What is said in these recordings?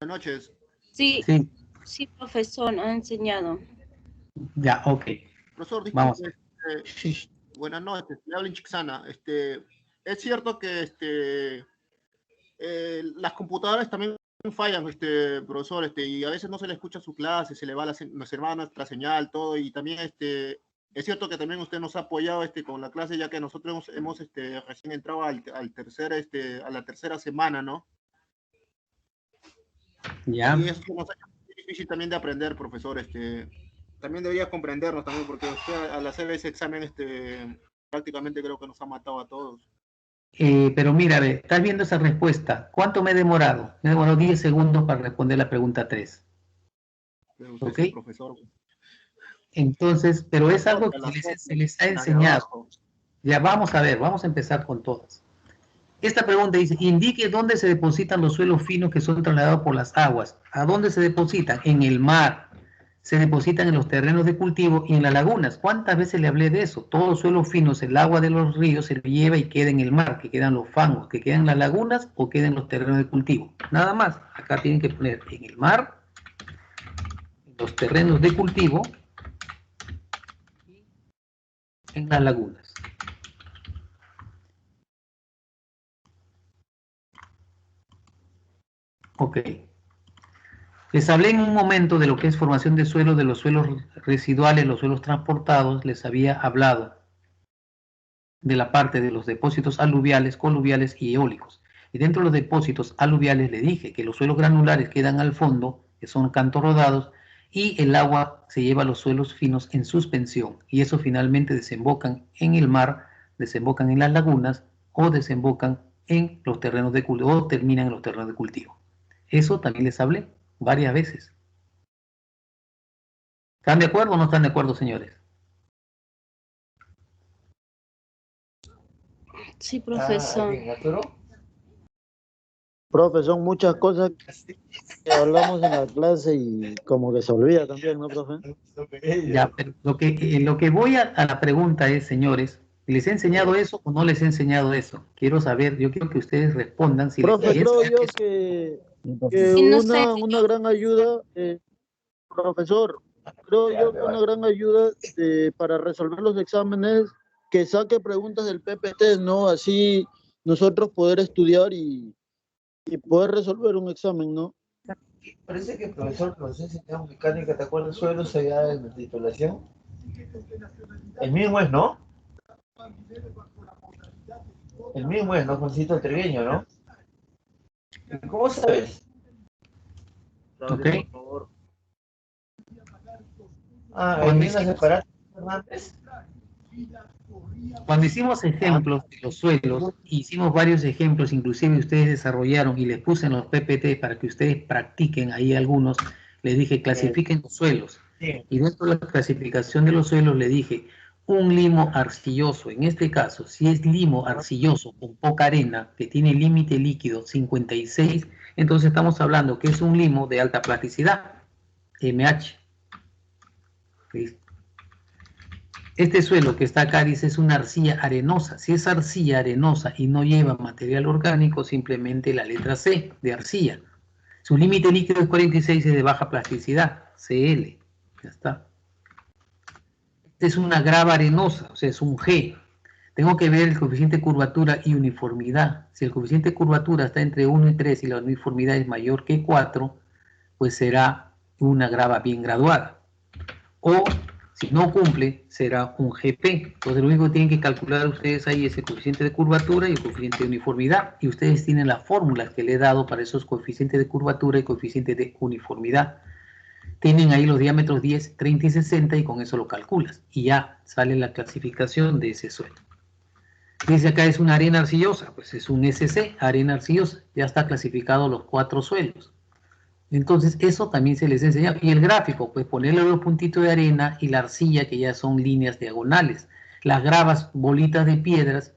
noches. Sí, Sí, sí, profesor, ha enseñado. ya, ok. Profesor, Vamos. disculpe, buenas noches, le hablo en Chixana. Es cierto que las computadoras también fallan, profesor, y a veces no se le escucha su clase, se le va se le va nuestra señal, todo, y también es cierto que también usted nos ha apoyado con la clase, ya que nosotros hemos recién entrado a la tercera semana, ¿no? Ya. Y eso nos ha hecho muy difícil también de aprender, profesor. También debería comprendernos también, porque usted al hacer ese examen, prácticamente creo que nos ha matado a todos. Pero mira, ve, estás viendo esa respuesta. ¿Cuánto me he demorado? Me he demorado 10 segundos para responder la pregunta 3. Pero usted ¿Ok? es el profesor. Entonces, pero es Profesor, algo a que las 8, se les ha en la de enseñado. abajo. Ya vamos a ver, vamos a empezar con todas. Esta pregunta dice, indique dónde se depositan los suelos finos que son trasladados por las aguas. ¿A dónde se depositan? En el mar. Se depositan en los terrenos de cultivo y en las lagunas. ¿Cuántas veces le hablé de eso? Todos los suelos finos, el agua de los ríos se lo lleva y queda en el mar, que quedan los fangos, que quedan en las lagunas o quedan en los terrenos de cultivo. Nada más. Acá tienen que poner en el mar, en los terrenos de cultivo y en las lagunas. Ok. Les hablé en un momento de lo que es formación de suelo, de los suelos residuales, los suelos transportados. Les había hablado de la parte de los depósitos aluviales, coluviales y eólicos. Y dentro de los depósitos aluviales le dije que los suelos granulares quedan al fondo, que son cantos rodados, y el agua se lleva a los suelos finos en suspensión. Y eso finalmente desembocan en el mar, desembocan en las lagunas o desembocan en los terrenos de cultivo o terminan en los terrenos de cultivo. Eso también les hablé varias veces. ¿Están de acuerdo o no están de acuerdo, señores? Sí, profesor. Profe, son muchas cosas que hablamos en la clase y como que se olvida también, ¿no, profe? Ya, pero lo que voy a la pregunta es, señores, ¿les he enseñado eso o no les he enseñado eso? Quiero saber, yo quiero que ustedes respondan si les Profe, he creo enseñado yo eso. que Sí, no sé, una gran ayuda, profesor, creo yo que una gran ayuda para resolver los exámenes, que saque preguntas del PPT, ¿no? Así nosotros poder estudiar y poder resolver un examen, ¿no? Parece que el profesor nos enseñó mecánica, ¿te acuerdas? Suelos allá en la titulación. El mismo es, ¿no? El mismo es, ¿no? Juancito Treviño, ¿no? ¿Cómo sabes? ¿Ok? Por favor. Ah, ¿el Cuando mismo hicimos, separado Hernández? cuando hicimos ejemplos de los suelos, hicimos varios ejemplos, inclusive ustedes desarrollaron y les puse en los PPT para que ustedes practiquen ahí algunos, les dije clasifiquen los suelos. Sí. Y dentro de la clasificación de los suelos le dije, un limo arcilloso, en este caso, si es limo arcilloso con poca arena, que tiene límite líquido 56, entonces estamos hablando que es un limo de alta plasticidad, MH. ¿Listo? Este suelo que está acá dice es una arcilla arenosa. Si es arcilla arenosa y no lleva material orgánico, simplemente la letra C de arcilla. Su límite líquido es 46 y es de baja plasticidad, CL. Ya está. Esta es una grava arenosa, o sea, es un G. Tengo que ver el coeficiente de curvatura y uniformidad. Si el coeficiente de curvatura está entre 1 y 3 y la uniformidad es mayor que 4, pues será una grava bien graduada. O si no cumple, será un GP. Entonces lo único que tienen que calcular ustedes ahí es el coeficiente de curvatura y el coeficiente de uniformidad. Y ustedes tienen las fórmulas que le he dado para esos coeficientes de curvatura y coeficientes de uniformidad. Tienen ahí los diámetros 10, 30 y 60 y con eso lo calculas. Y ya sale la clasificación de ese suelo. Dice acá es una arena arcillosa, pues es un SC, arena arcillosa. Ya está clasificado los 4 suelos. Entonces eso también se les enseña. Y el gráfico, pues ponerle los puntitos de arena y la arcilla que ya son líneas diagonales. Las gravas, bolitas de piedras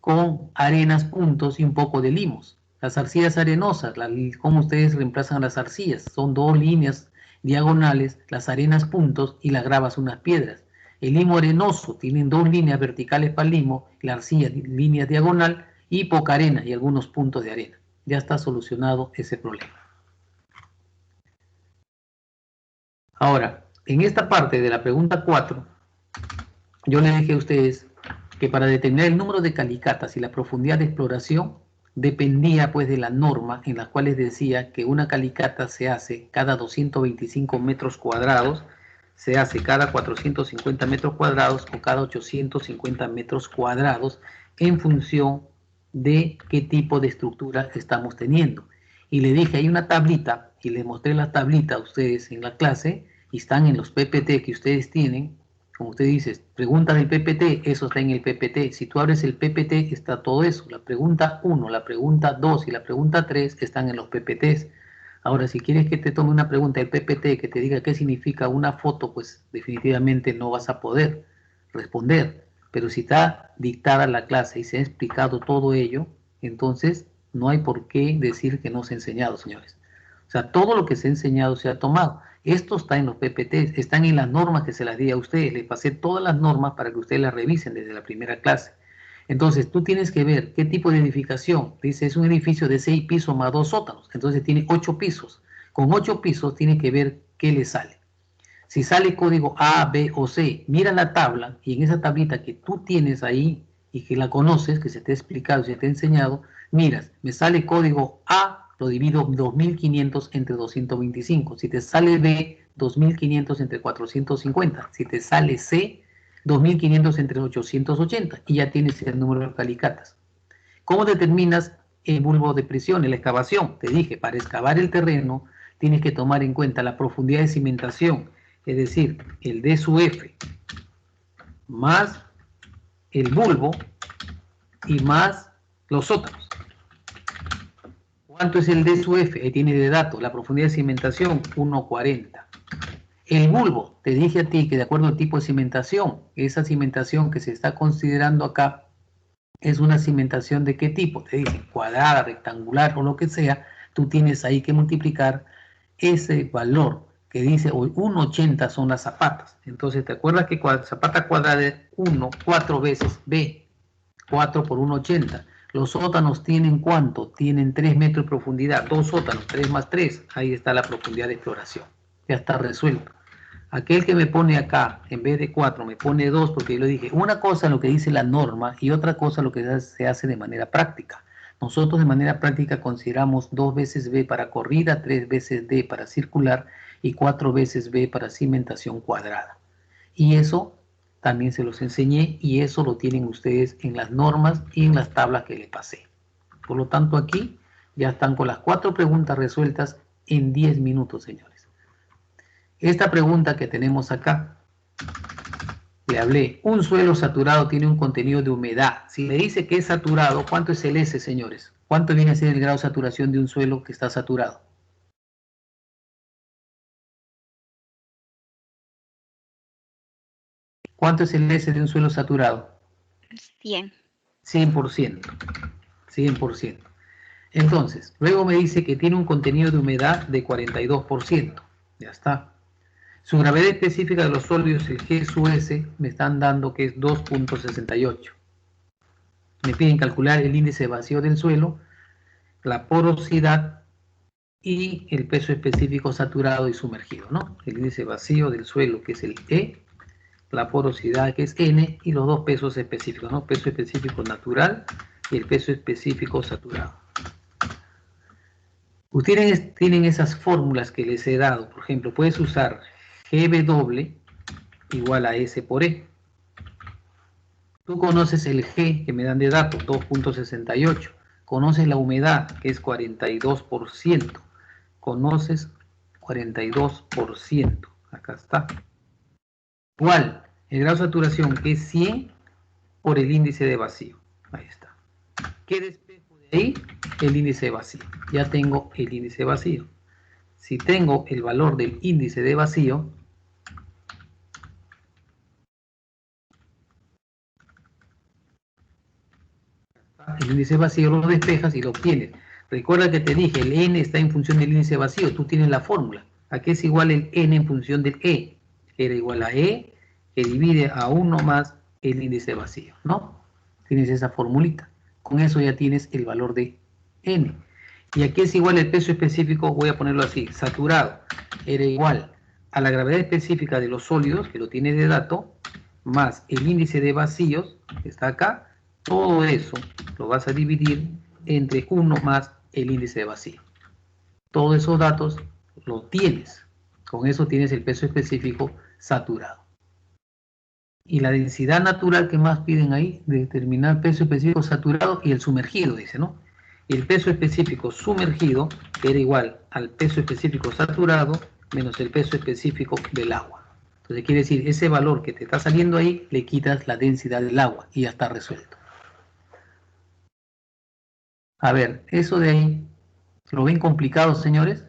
con arenas, puntos y un poco de limos. Las arcillas arenosas, ¿cómo ustedes reemplazan las arcillas? Son 2 líneas diagonales, las arenas puntos y las gravas unas piedras. El limo arenoso tienen 2 líneas verticales para el limo, la arcilla línea diagonal y poca arena y algunos puntos de arena. Ya está solucionado ese problema. Ahora, en esta parte de la pregunta 4, yo le dije a ustedes que para determinar el número de calicatas y la profundidad de exploración dependía pues de la norma en la cual les decía que una calicata se hace cada 225 metros cuadrados, se hace cada 450 metros cuadrados o cada 850 metros cuadrados en función de qué tipo de estructura estamos teniendo. Y le dije, hay una tablita, y les mostré la tablita a ustedes en la clase, y están en los PPT que ustedes tienen. Como usted dice, pregunta del PPT, eso está en el PPT. Si tú abres el PPT, está todo eso. La pregunta 1, la pregunta 2 y la pregunta 3 están en los PPTs. Ahora, si quieres que te tome una pregunta del PPT que te diga qué significa una foto, pues definitivamente no vas a poder responder. Pero si está dictada la clase y se ha explicado todo ello, entonces no hay por qué decir que no se ha enseñado, señores. O sea, todo lo que se ha enseñado se ha tomado. Esto está en los PPTs, están en las normas que se las di a ustedes. Les pasé todas las normas para que ustedes las revisen desde la primera clase. Entonces, tú tienes que ver qué tipo de edificación. Dice, es un edificio de 6 pisos más 2 sótanos. Entonces, tiene 8 pisos. Con 8 pisos, tiene que ver qué le sale. Si sale código A, B o C, mira la tabla y en esa tablita que tú tienes ahí y que la conoces, que se te ha explicado, se te ha enseñado, miras, me sale código A, lo divido 2500 entre 225. Si te sale B, 2500 entre 450. Si te sale C, 2500 entre 880. Y ya tienes el número de calicatas. ¿Cómo determinas el bulbo de presión, la excavación? Te dije, para excavar el terreno tienes que tomar en cuenta la profundidad de cimentación, es decir, el D sub F más el bulbo y más los sótanos. ¿Cuánto es el D sub F? Ahí tiene de dato, la profundidad de cimentación, 1,40. El bulbo, te dije a ti que de acuerdo al tipo de cimentación, esa cimentación que se está considerando acá es una cimentación de qué tipo, te dicen cuadrada, rectangular o lo que sea, tú tienes ahí que multiplicar ese valor que dice 1,80 son las zapatas. Entonces, ¿te acuerdas que zapata cuadrada es 1, 4 veces B, 4 por 1,80? Los sótanos tienen ¿cuánto? Tienen 3 metros de profundidad, 2 sótanos, 3 más 3, ahí está la profundidad de exploración. Ya está resuelto. Aquel que me pone acá, en vez de 4, me pone 2, porque yo le dije, una cosa lo que dice la norma y otra cosa lo que se hace de manera práctica. Nosotros de manera práctica consideramos 2 veces B para corrida, 3 veces D para circular y 4 veces B para cimentación cuadrada. Y eso también se los enseñé y eso lo tienen ustedes en las normas y en las tablas que le pasé. Por lo tanto, aquí ya están con las 4 preguntas resueltas en 10 minutos, señores. Esta pregunta que tenemos acá, le hablé, un suelo saturado tiene un contenido de humedad. Si me dice que es saturado, ¿cuánto es el S, señores? ¿Cuánto viene a ser el grado de saturación de un suelo que está saturado? ¿Cuánto es el S de un suelo saturado? 100. 100%. 100%. Entonces, luego me dice que tiene un contenido de humedad de 42%. Ya está. Su gravedad específica de los sólidos, el G sub S, me están dando que es 2.68. Me piden calcular el índice de vacío del suelo, la porosidad y el peso específico saturado y sumergido, ¿no? El índice vacío del suelo, que es el E, la porosidad, que es N, y los dos pesos específicos, ¿no? Peso específico natural y el peso específico saturado. Ustedes tienen esas fórmulas que les he dado. Por ejemplo, puedes usar GW igual a S por E. Tú conoces el G que me dan de dato, 2.68. Conoces la humedad, que es 42%. Conoces 42%. Acá está. Igual, el grado de saturación, que es 100 por el índice de vacío. Ahí está. ¿Qué despejo de ahí? El índice de vacío. Ya tengo el índice de vacío. Si tengo el valor del índice de vacío, el índice vacío lo despejas y lo obtienes. Recuerda que te dije, el n está en función del índice vacío. Tú tienes la fórmula. Aquí es igual el n en función del e. Era igual a e que divide a 1 más el índice vacío, ¿no? Tienes esa formulita. Con eso ya tienes el valor de n. Y aquí es igual el peso específico, voy a ponerlo así, saturado. Era igual a la gravedad específica de los sólidos, que lo tiene de dato, más el índice de vacíos, que está acá, todo eso lo vas a dividir entre 1 más el índice de vacío. Todos esos datos los tienes. Con eso tienes el peso específico saturado. Y la densidad natural que más piden ahí, de determinar peso específico saturado y el sumergido, dice, ¿no? El peso específico sumergido era igual al peso específico saturado menos el peso específico del agua. Entonces quiere decir, ese valor que te está saliendo ahí, le quitas la densidad del agua y ya está resuelto. A ver, eso de ahí, ¿lo ven complicado, señores?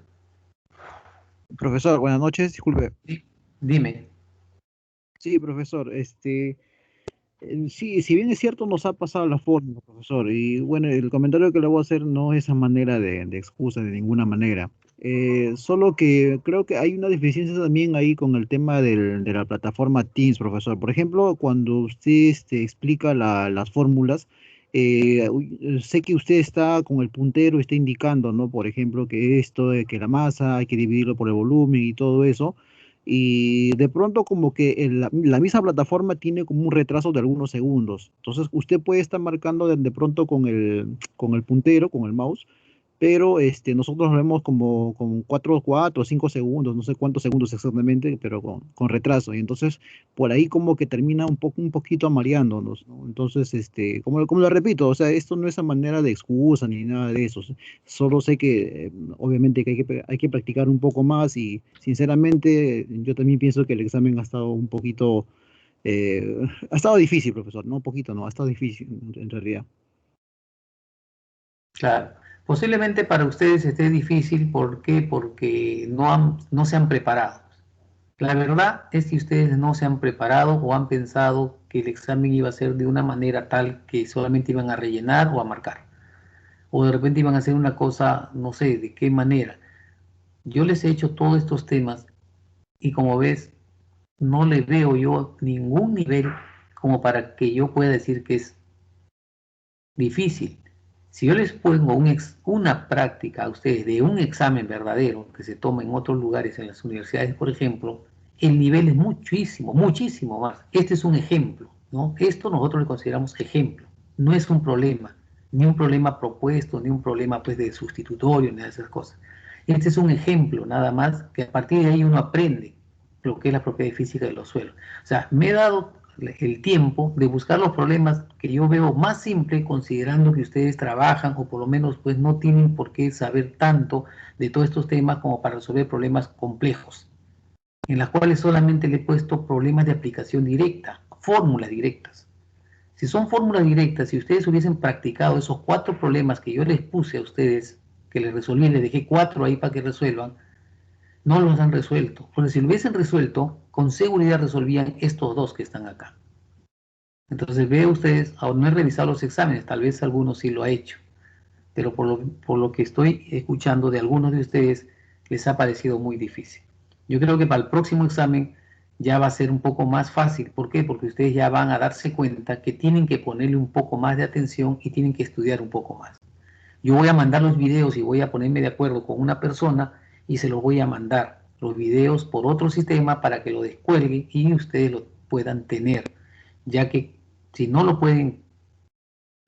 Profesor, buenas noches, disculpe. Dime. Sí, profesor, sí, si bien es cierto, nos ha pasado la fórmula, profesor, y bueno, el comentario que le voy a hacer no es a manera de excusa de ninguna manera. Solo que creo que hay una deficiencia también ahí con el tema de la plataforma Teams, profesor. Por ejemplo, cuando usted explica las fórmulas, sé que usted está con el puntero, está indicando, ¿no? Por ejemplo, que esto, de que la masa hay que dividirlo por el volumen y todo eso. Y de pronto como que la misma plataforma tiene como un retraso de algunos segundos. Entonces usted puede estar marcando de pronto con el puntero, con el mouse, pero nosotros lo vemos como con 4 o 5 segundos, no sé cuántos segundos exactamente, pero con retraso. Y entonces por ahí como que termina un poquito mareándonos, ¿no? Entonces, como lo repito, o sea, esto no es a manera de excusa ni nada de eso. Solo sé que obviamente que hay que practicar un poco más y sinceramente yo también pienso que el examen ha estado un poquito, ha estado difícil, profesor, no un poquito, no, ha estado difícil en realidad. Claro. Posiblemente para ustedes esté difícil, ¿por qué? Porque no se han preparado. La verdad es que ustedes no se han preparado o han pensado que el examen iba a ser de una manera tal que solamente iban a rellenar o a marcar. O de repente iban a hacer una cosa, no sé de qué manera. Yo les he hecho todos estos temas y como ves, no le veo yo ningún nivel como para que yo pueda decir que es difícil. Si yo les pongo una práctica a ustedes de un examen verdadero que se toma en otros lugares, en las universidades, por ejemplo, el nivel es muchísimo, muchísimo más. Este es un ejemplo, ¿no? Esto nosotros le consideramos ejemplo. No es un problema, ni un problema propuesto, ni un problema pues de sustitutorio, ni de esas cosas. Este es un ejemplo, nada más, que a partir de ahí uno aprende lo que es la propiedad física de los suelos. O sea, me he dado el tiempo de buscar los problemas que yo veo más simple, considerando que ustedes trabajan o por lo menos pues no tienen por qué saber tanto de todos estos temas como para resolver problemas complejos, en las cuales solamente le he puesto problemas de aplicación directa, fórmulas directas. Si son fórmulas directas, si ustedes hubiesen practicado esos 4 problemas que yo les puse a ustedes, que les resolví, les dejé 4 ahí para que resuelvan, no los han resuelto. Porque si lo hubiesen resuelto, con seguridad resolvían estos 2 que están acá. Entonces veo ustedes, aún no he revisado los exámenes, tal vez algunos sí lo ha hecho, pero por lo que estoy escuchando de algunos de ustedes, les ha parecido muy difícil. Yo creo que para el próximo examen ya va a ser un poco más fácil. ¿Por qué? Porque ustedes ya van a darse cuenta que tienen que ponerle un poco más de atención y tienen que estudiar un poco más. Yo voy a mandar los videos y voy a ponerme de acuerdo con una persona y se los voy a mandar los videos por otro sistema para que lo descuelguen y ustedes lo puedan tener, ya que si no lo pueden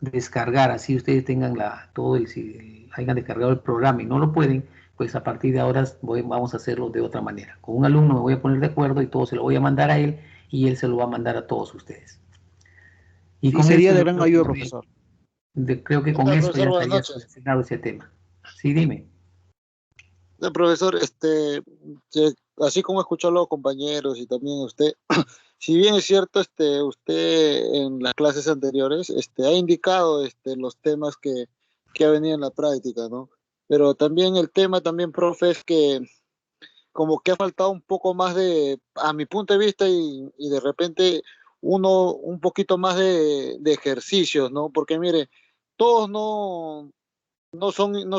descargar, así ustedes tengan hayan descargado el programa y no lo pueden, pues a partir de ahora vamos a hacerlo de otra manera. Con un alumno me voy a poner de acuerdo y todo se lo voy a mandar a él y él se lo va a mandar a todos ustedes. Y Sí, con sería eso de yo gran ayuda, profesor. creo que ¿Qué con tal, eso profesor? ya Buenas estaría noches. solucionado ese tema. Sí, dime. Profesor, así como escuchó a los compañeros y también usted, si bien es cierto, usted en las clases anteriores, ha indicado, los temas que ha venido en la práctica, ¿no? Pero también el tema, también, profe, es que como que ha faltado un poco más a mi punto de vista y de repente un poquito más de ejercicios, ¿no? Porque mire, todos no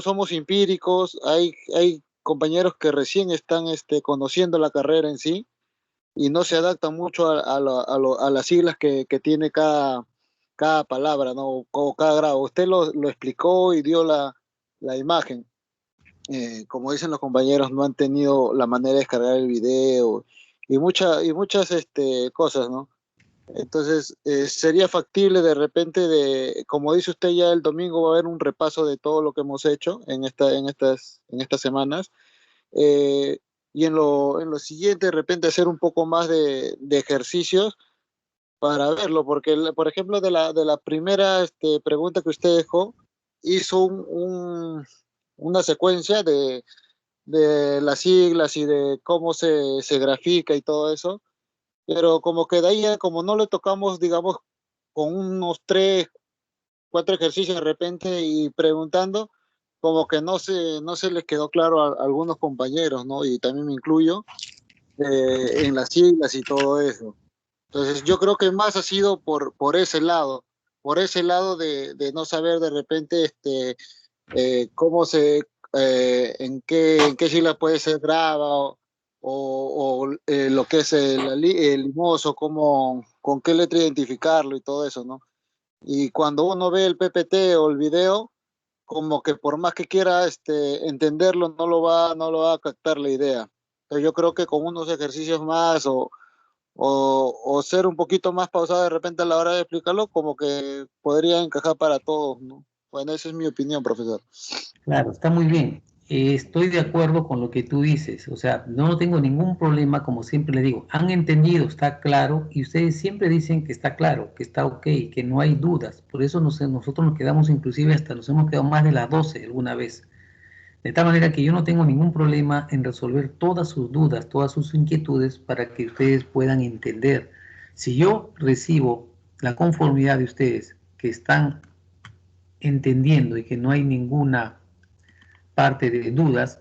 somos empíricos, hay compañeros que recién están conociendo la carrera en sí y no se adaptan mucho a las siglas que tiene cada palabra, ¿no? O cada grado. Usted lo explicó y dio la imagen. como dicen los compañeros, no han tenido la manera de descargar el video y muchas cosas, ¿no? Entonces, sería factible de repente como dice usted, ya el domingo va a haber un repaso de todo lo que hemos hecho en estas semanas. eh, y en lo siguiente, de repente, hacer un poco más de ejercicios para verlo, porque, por ejemplo, de la primera pregunta que usted dejó, hizo una secuencia de las siglas y de cómo se grafica y todo eso, pero como que de ahí, como no le tocamos, digamos, con unos 3, 4 ejercicios de repente y preguntando, como que no se les quedó claro a algunos compañeros, ¿no? Y también me incluyo en las siglas y todo eso. Entonces yo creo que más ha sido por ese lado de no saber de repente cómo en qué sigla puede ser grava lo que es el limoso, con qué letra identificarlo y todo eso, ¿no? Y cuando uno ve el PPT o el video, como que por más que quiera entenderlo, no lo va a captar la idea. Entonces yo creo que con unos ejercicios más o ser un poquito más pausado de repente a la hora de explicarlo, como que podría encajar para todos, ¿no? Bueno, esa es mi opinión, profesor. Claro, está muy bien. Estoy de acuerdo con lo que tú dices. O sea, no tengo ningún problema, como siempre le digo. Han entendido, está claro, y ustedes siempre dicen que está claro, que está ok, que no hay dudas. Por eso nosotros nos quedamos, inclusive hasta nos hemos quedado más de las 12 alguna vez. De tal manera que yo no tengo ningún problema en resolver todas sus dudas, todas sus inquietudes para que ustedes puedan entender. Si yo recibo la conformidad de ustedes que están entendiendo y que no hay ninguna parte de dudas,